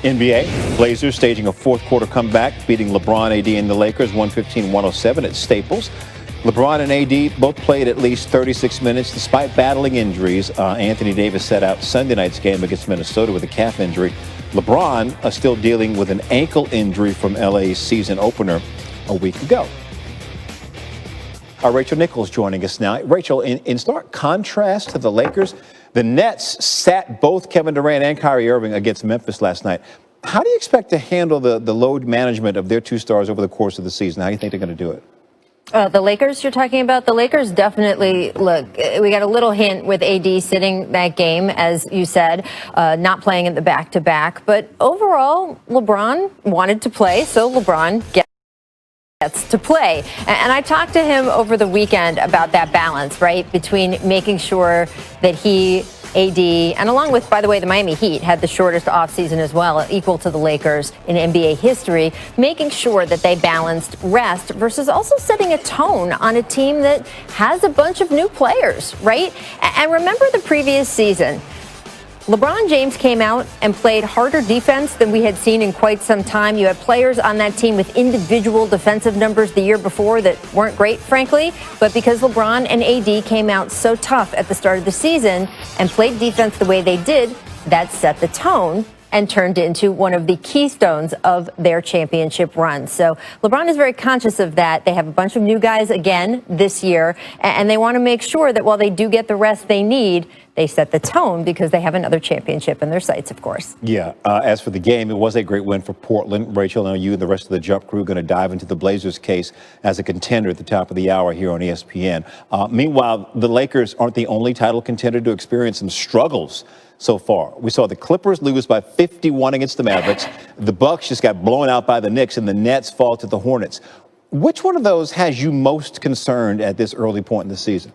NBA, Blazers staging a fourth quarter comeback, beating LeBron, AD, and the Lakers 115-107 at Staples. LeBron and AD both played at least 36 minutes despite battling injuries. Anthony Davis sat out Sunday night's game against Minnesota with a calf injury. LeBron still dealing with an ankle injury from LA's season opener a week ago. Rachel Nichols joining us now. Rachel, in stark contrast to the Lakers, the Nets sat both Kevin Durant and Kyrie Irving against Memphis last night. How do you expect to handle the load management of their two stars over the course of the season? How do you think they're going to do it? The Lakers you're talking about? The Lakers definitely, look, we got a little hint with AD sitting that game, as you said, not playing in the back-to-back. But overall, LeBron wanted to play, so LeBron gets to play. And I talked to him over the weekend about that balance, right, between making sure that he, AD, and along with, by the way, the Miami Heat had the shortest offseason as well, equal to the Lakers in NBA history, making sure that they balanced rest versus also setting a tone on a team that has a bunch of new players, right? And remember the previous season, LeBron James came out and played harder defense than we had seen in quite some time. You had players on that team with individual defensive numbers the year before that weren't great, frankly. But because LeBron and AD came out so tough at the start of the season and played defense the way they did, that set the tone and turned into one of the keystones of their championship run. So LeBron is very conscious of that. They have a bunch of new guys again this year, and they want to make sure that while they do get the rest they need, they set the tone because they have another championship in their sights, of course. Yeah. As for the game, it was a great win for Portland. Rachel, I know you and the rest of the Jump crew are going to dive into the Blazers case as a contender at the top of the hour here on ESPN. Meanwhile, the Lakers aren't the only title contender to experience some struggles so far. We saw the Clippers lose by 51 against the Mavericks. The Bucks just got blown out by the Knicks, and the Nets fall to the Hornets. Which one of those has you most concerned at this early point in the season?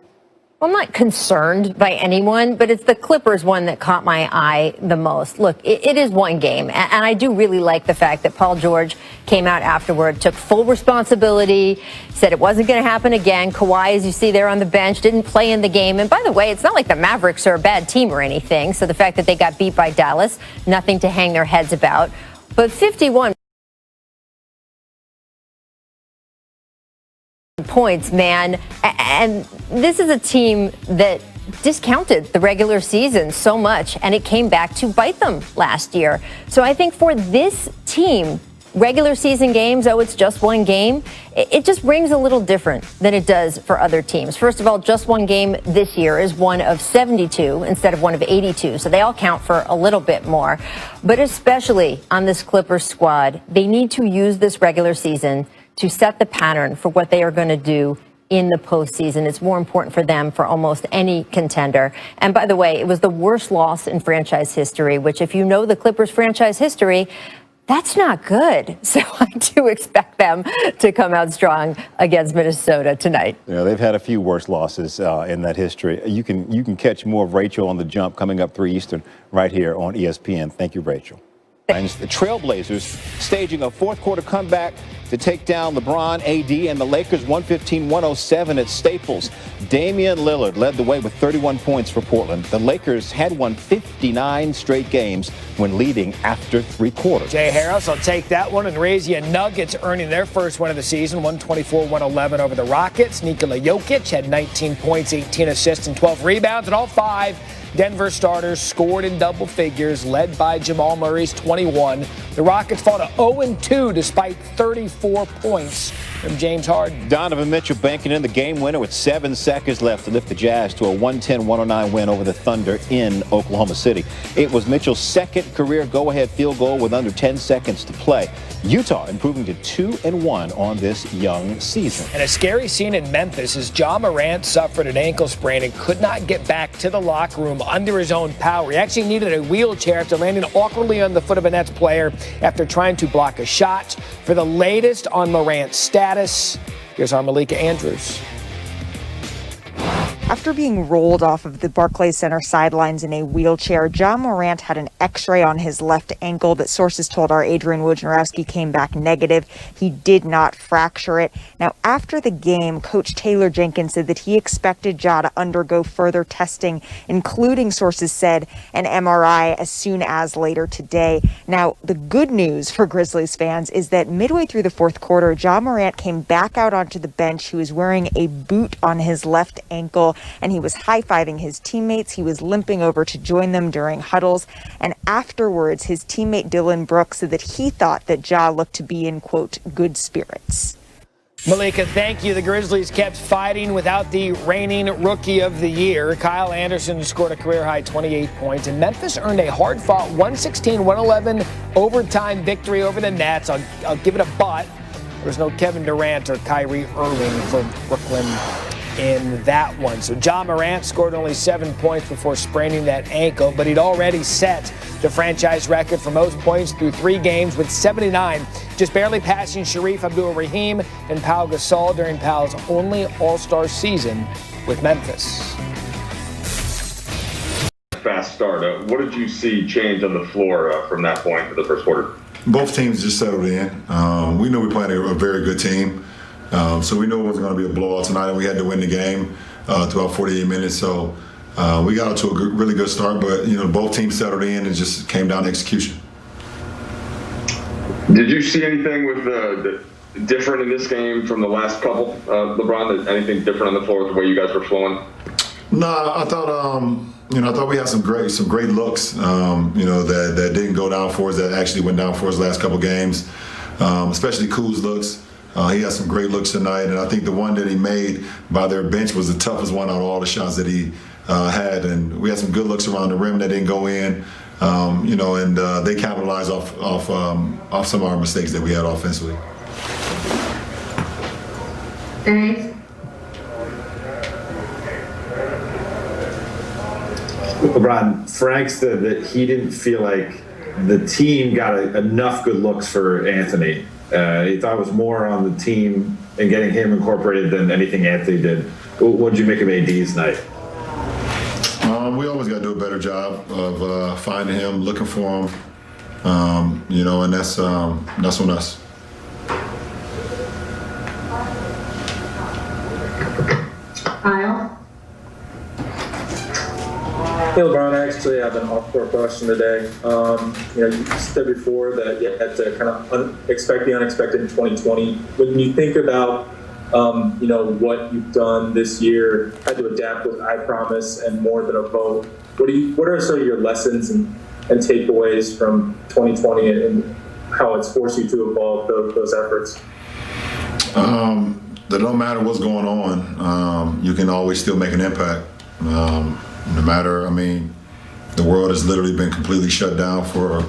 I'm not concerned by anyone, but it's the Clippers one that caught my eye the most. Look, it is one game, and I do really like the fact that Paul George came out afterward, took full responsibility, said it wasn't going to happen again. Kawhi, as you see there on the bench, didn't play in the game. And by the way, it's not like the Mavericks are a bad team or anything, so the fact that they got beat by Dallas, nothing to hang their heads about. But 51 points, man. And this is a team that discounted the regular season so much, and it came back to bite them last year. So I think for this team, regular season games, it's just one game, it just rings a little different than it does for other teams. First of all, just one game this year is one of 72 instead of one of 82. So they all count for a little bit more. But especially on this Clippers squad, they need to use this regular season to set the pattern for what they are going to do in the postseason. It's more important for them for almost any contender. And by the way, it was the worst loss in franchise history, which if you know the Clippers franchise history, that's not good. So I do expect them to come out strong against Minnesota tonight. Yeah, they've had a few worse losses in that history. You can catch more of Rachel on the Jump coming up 3 Eastern right here on ESPN. Thank you, Rachel. And the Trailblazers staging a fourth quarter comeback to take down LeBron, AD, and the Lakers 115-107 at Staples. Damian Lillard led the way with 31 points for Portland. The Lakers had won 59 straight games when leading after three quarters. Jay Harris will take that one and raise you Nuggets, earning their first win of the season, 124-111 over the Rockets. Nikola Jokic had 19 points, 18 assists, and 12 rebounds, and all five Denver starters scored in double figures, led by Jamal Murray's 21. The Rockets fall to 0-2 despite 34 points from James Harden. Donovan Mitchell banking in the game winner with 7 seconds left to lift the Jazz to a 110-109 win over the Thunder in Oklahoma City. It was Mitchell's second career go-ahead field goal with under 10 seconds to play. Utah improving to 2-1 on this young season. And a scary scene in Memphis as Ja Morant suffered an ankle sprain and could not get back to the locker room under his own power. He actually needed a wheelchair after landing awkwardly on the foot of a Nets player after trying to block a shot. For the latest on Morant's status, here's our Malika Andrews. After being rolled off of the Barclays Center sidelines in a wheelchair, Ja Morant had an X-ray on his left ankle that sources told our Adrian Wojnarowski came back negative. He did not fracture it. Now, after the game, Coach Taylor Jenkins said that he expected Ja to undergo further testing, including, sources said, an MRI as soon as later today. Now, the good news for Grizzlies fans is that midway through the fourth quarter, Ja Morant came back out onto the bench. He was wearing a boot on his left ankle, and he was high-fiving his teammates. He was limping over to join them during huddles. And afterwards, his teammate Dylan Brooks said that he thought that Ja looked to be in, quote, good spirits. Malika, thank you. The Grizzlies kept fighting without the reigning Rookie of the Year. Kyle Anderson scored a career-high 28 points, and Memphis earned a hard-fought 116-111 overtime victory over the Nets. I'll give it a but. There was no Kevin Durant or Kyrie Irving for Brooklyn in that one. So Ja Morant scored only 7 points before spraining that ankle, but he'd already set the franchise record for most points through 3 games with 79, just barely passing Sharif Abdul-Rahim and Pau Gasol during Pau's only All-Star season with Memphis. Fast start. What did you see change on the floor from that point to the first quarter? Both teams just settled in. We knew we played a very good team. So we knew it wasn't going to be a blowout tonight, and we had to win the game throughout 48 minutes. So we got out to a really good start, but both teams settled in and just came down to execution. Did you see anything with the different in this game from the last couple, LeBron? Anything different on the floor with the way you guys were flowing? No, I thought I thought we had some great looks. That didn't go down for us. That actually went down for us last couple games, especially Kuz's looks. He had some great looks tonight, and I think the one that he made by their bench was the toughest one out of all the shots that he had. And we had some good looks around the rim that didn't go in, and they capitalized off some of our mistakes that we had offensively. Thanks. LeBron, Frank said that he didn't feel like the team got enough good looks for Anthony. He thought it was more on the team and getting him incorporated than anything Anthony did. What did you make of AD's night? We always got to do a better job of finding him, looking for him, and that's on us. Kyle? Hey LeBron, I actually have an off-court question today. You said before that you had to kind of expect the unexpected in 2020. When you think about, what you've done this year, had to adapt with I Promise and More Than a Vote. What are sort of your lessons and takeaways from 2020 and how it's forced you to evolve those efforts? That no matter what's going on, you can always still make an impact. No matter, the world has literally been completely shut down for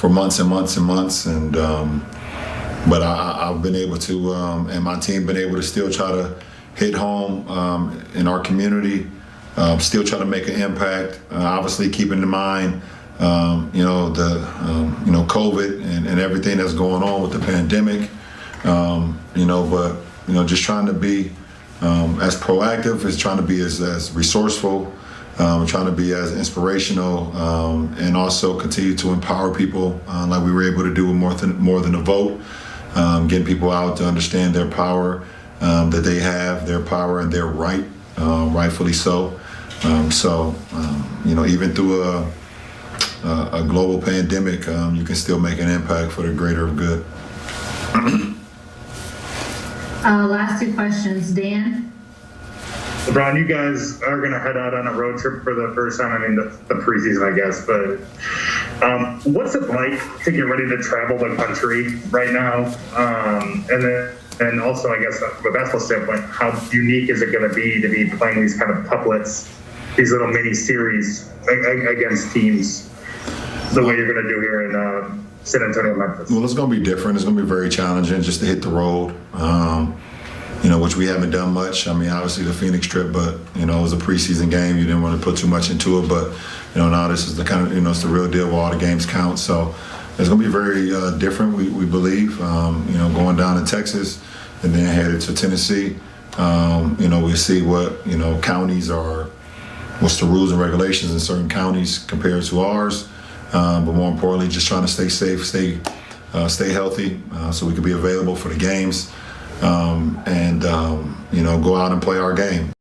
months and months and months, and but I've been able to, and my team been able to still try to hit home in our community, still try to make an impact. Obviously, keeping in mind, COVID and everything that's going on with the pandemic, but just trying to be as proactive, as trying to be as resourceful. Trying to be as inspirational and also continue to empower people like we were able to do with more than a vote, getting people out to understand their power, that they have their power and their right, rightfully so. Even through a global pandemic, you can still make an impact for the greater good. Last 2 questions. Dan? LeBron, you guys are going to head out on a road trip for the first time, the preseason, I guess, but what's it like to get ready to travel the country right now? And also, I guess, from a basketball standpoint, how unique is it going to be playing these kind of couplets, these little mini series against teams, the way you're going to do here in San Antonio, Memphis? Well, it's going to be different. It's going to be very challenging just to hit the road. Which we haven't done much. Obviously the Phoenix trip, but, it was a preseason game. You didn't want to put too much into it, but, now this is the kind of, it's the real deal where all the games count. So it's going to be very different, we believe, going down to Texas and then headed to Tennessee. We see what, counties are, what's the rules and regulations in certain counties compared to ours. But more importantly, just trying to stay safe, stay healthy, so we can be available for the games, and go out and play our game.